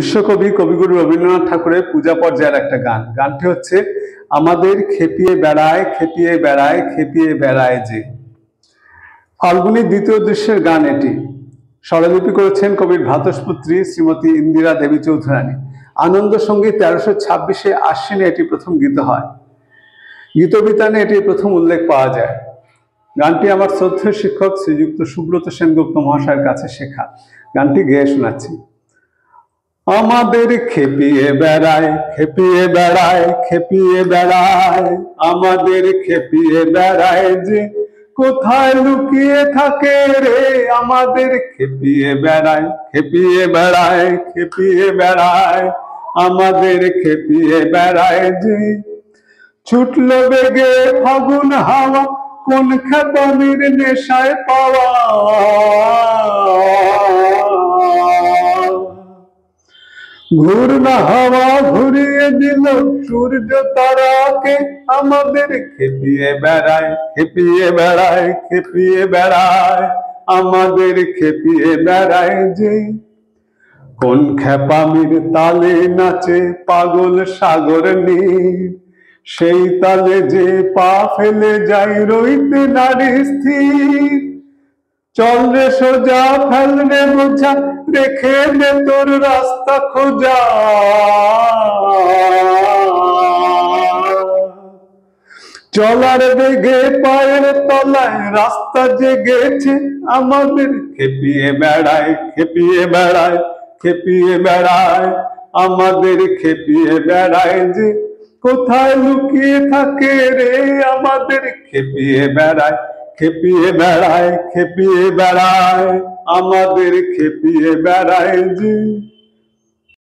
বিশ্বকবি কবিগুরু রবীন্দ্রনাথ ঠাকুরের পূজা পর্যায়ের একটা গান। গানটি হচ্ছে আমাদের খেপিয়ে বেড়ায় খেপিয়ে বেড়ায় খেপিয়ে বেড়ায় যে। ফাল্গুনী দ্বিতীয় দৃশ্যের গান এটি। স্বরলিপি করেছেন কবির ভ্রাতুষ্পুত্রী শ্রীমতী ইন্দিরা দেবী চৌধুরানী। আনন্দ সঙ্গীত 1326 আশ্বিনে এটি প্রথম গীত হয়। গীতবিতানে এটির প্রথম উল্লেখ পাওয়া যায়। গানটি আমার শ্রদ্ধেয় শিক্ষক শ্রীযুক্ত সুব্রত সেনগুপ্ত মহাশয়ের কাছে শেখা। গানটি গেয়ে শোনাচ্ছি। আমাদের খেপিয়ে বেড়ায় খেপিয়ে বেড়ায় খেপিয়ে বেড়ায়, আমাদের খেপিয়ে বেড়ায় যে, কোথায় লুকিয়ে থাকে রে। আমাদের খেপিয়ে বেড়ায় খেপিয়ে বেড়ায় খেপিয়ে বেড়ায়, আমাদের খেপিয়ে বেড়ায় যে। ছুটলো বেগে ফাগুন হাওয়া, কোন খেপানির নেশায় পাওয়া। ঘূর্ণা হাওয়া ঘুরিয়ে দিল সূর্য তারাকে, আমাদের খেপিয়ে বেড়ায় খেপিয়ে বেড়ায় খেপিয়ে বেড়ায়, আমাদের খেপিয়ে বেড়ায় যে। কোন খেপামির তালে নাচে পাগল সাগর নীর, সেই তালে যে পা ফেলে যাই রইতে নারী স্থির। চল রে সোজা ফেল রে বোঝা, রেখে দে তোর রাস্তা খোঁজা। চলার বেগে পায়ের তলায় রাস্তা জেগেছে, আমাদের খেপিয়ে বেড়ায় খেপিয়ে বেড়ায় খেপিয়ে বেড়ায়, আমাদের খেপিয়ে বেড়ায় যে। কোথায় লুকিয়ে থাকে রে, আমাদের খেপিয়ে বেড়ায় খেপিয়ে বেড়ায় খেপিয়ে বেড়ায়, আমাদের খেপিয়ে বেড়ায় যে।